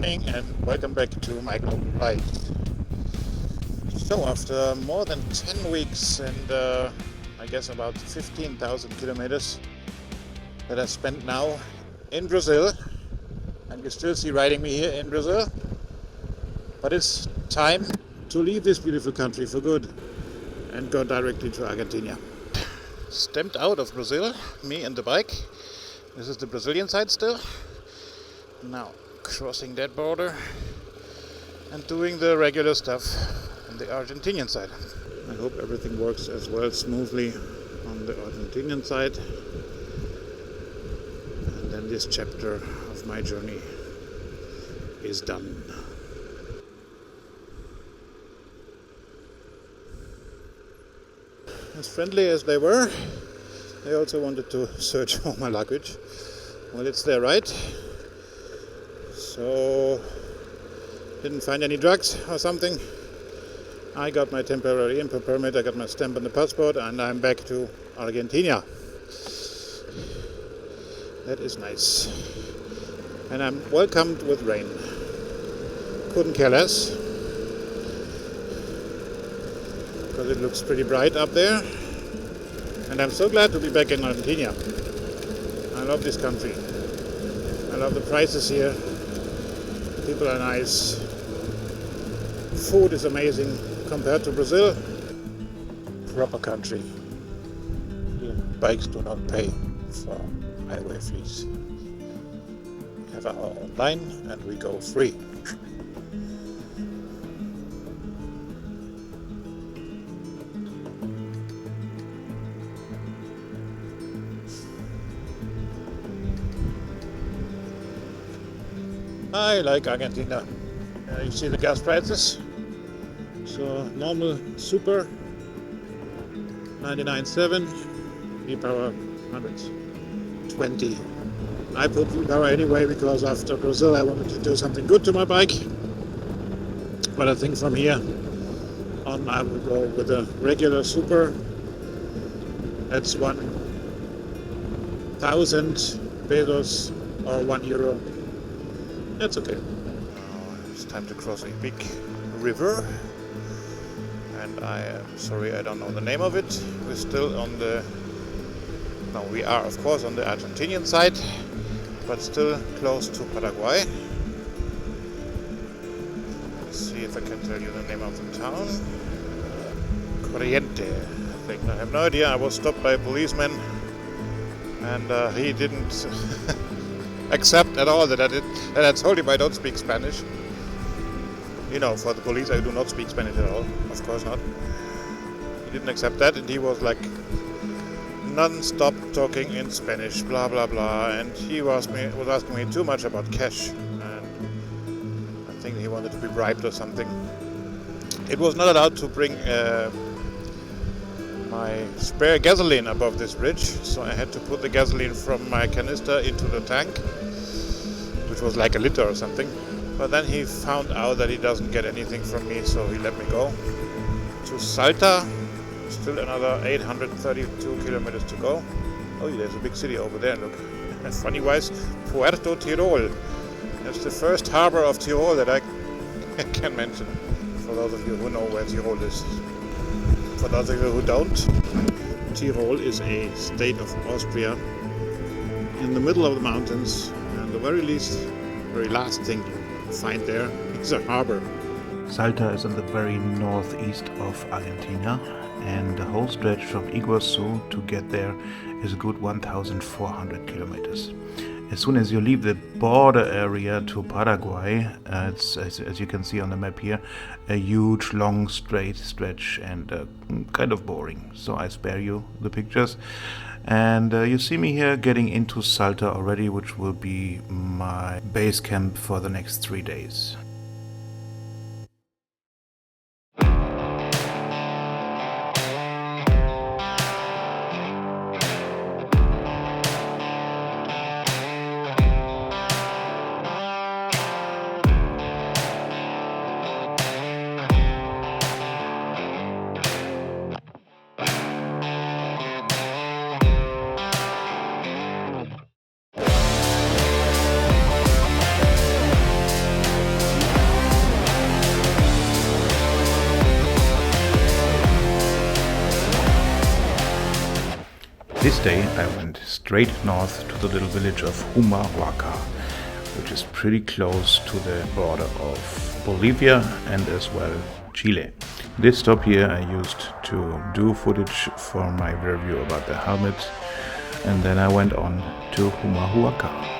morning and welcome back to my global ride. So after more than 10 weeks and I guess about 15,000 kilometers that I spent now in Brazil, and you still see riding me here in Brazil, but it's time to leave this beautiful country for good and go directly to Argentina. Stamped out of Brazil, me and the bike. This is the Brazilian side still. Now crossing that border and doing the regular stuff on the Argentinian side. I hope everything works as well smoothly on the Argentinian side. And then this chapter of my journey is done. As friendly as they were, they also wanted to search for my luggage. Well, it's their right. So, didn't find any drugs or something. I got my temporary import permit, I got my stamp on the passport, and I'm back to Argentina. That is nice. And I'm welcomed with rain. Couldn't care less. Because it looks pretty bright up there. And I'm so glad to be back in Argentina. I love this country. I love the prices here. People are nice. Food is amazing compared to Brazil. Proper country. Here, bikes do not pay for highway fees. We have our own line and we go free. I like Argentina. You see the gas prices. So normal super 99.7, V-Power 120. I put V-Power anyway because after Brazil I wanted to do something good to my bike. But I think from here on I will go with a regular super. That's 1,000 pesos or €1. That's okay. Now it's time to cross a big river. And I am sorry I don't know the name of it. We're still on the... No, we are of course on the Argentinian side, but still close to Paraguay. Let's see if I can tell you the name of the town. Corriente, I think. I have no idea. I was stopped by a policeman and he didn't accept at all that I told him I don't speak Spanish. You know, for the police I do not speak Spanish at all, of course not. He didn't accept that and he was like non-stop talking in Spanish, blah blah blah, and he was asking me too much about cash, and I think he wanted to be bribed or something. It was not allowed to bring my spare gasoline above this bridge, so I had to put the gasoline from my canister into the tank, which was like a liter or something. But then he found out that he doesn't get anything from me, so he let me go. To Salta, still another 832 kilometers to go. Oh, there's a big city over there, look. And funny-wise, Puerto Tirol. That's the first harbor of Tirol that I can mention, for those of you who know where Tirol is. For those of you who don't, Tirol is a state of Austria in the middle of the mountains, and the very last thing you find there is a harbor. Salta is in the very northeast of Argentina, and the whole stretch from Iguazu to get there is a good 1,400 kilometers. As soon as you leave the border area to Paraguay, it's, as you can see on the map here, a huge long straight stretch and kind of boring. So I spare you the pictures. And you see me here getting into Salta already, which will be my base camp for the next 3 days. This day I went straight north to the little village of Humahuaca, which is pretty close to the border of Bolivia and as well Chile. This stop here I used to do footage for my review about the helmet, and then I went on to Humahuaca.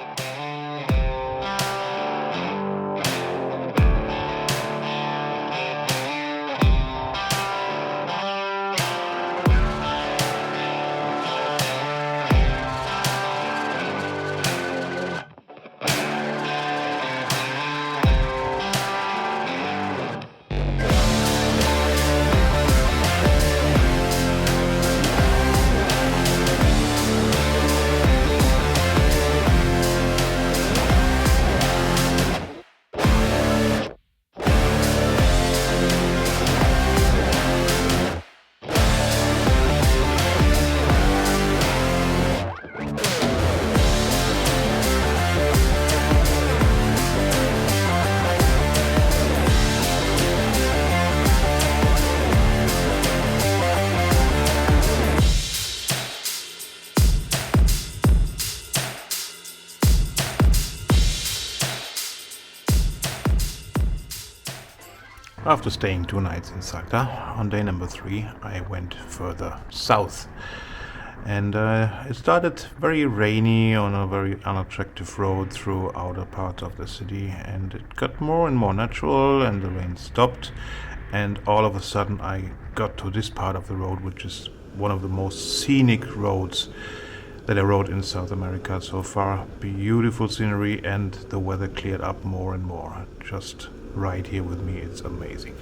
After staying 2 nights in Salta, on day number 3 I went further south, and it started very rainy on a very unattractive road through outer parts of the city, and it got more and more natural and the rain stopped, and all of a sudden I got to this part of the road, which is one of the most scenic roads that I rode in South America so far. Beautiful scenery, and the weather cleared up more and more. Just right here with me, it's amazing.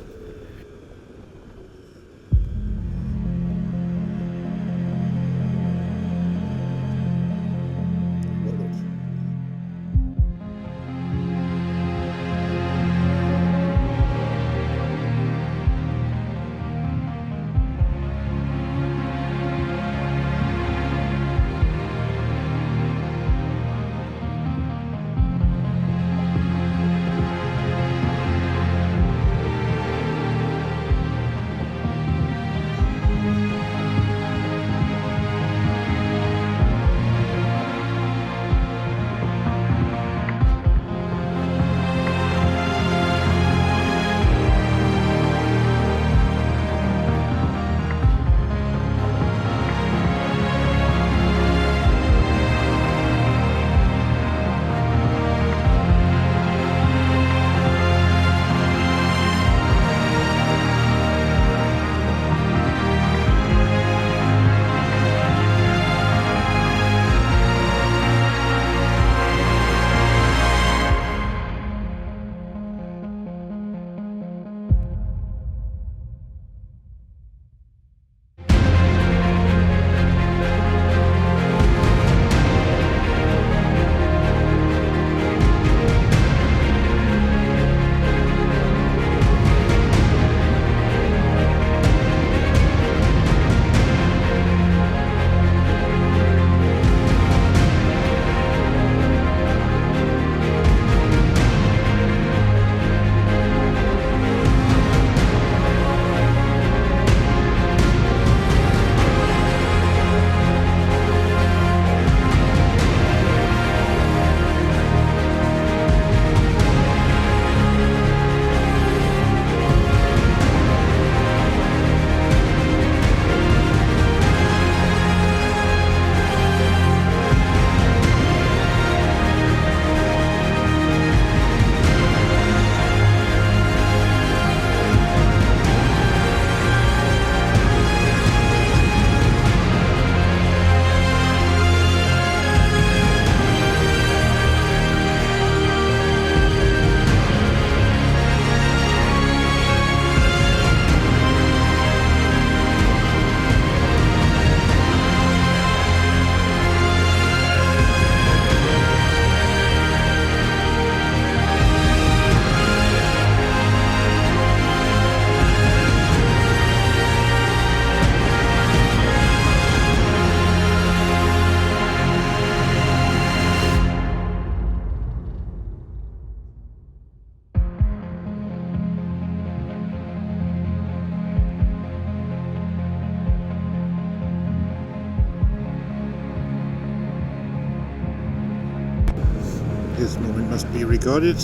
This moment must be recorded.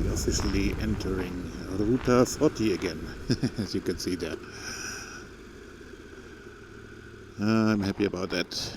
We're officially entering Ruta 40 again, as you can see there. I'm happy about that.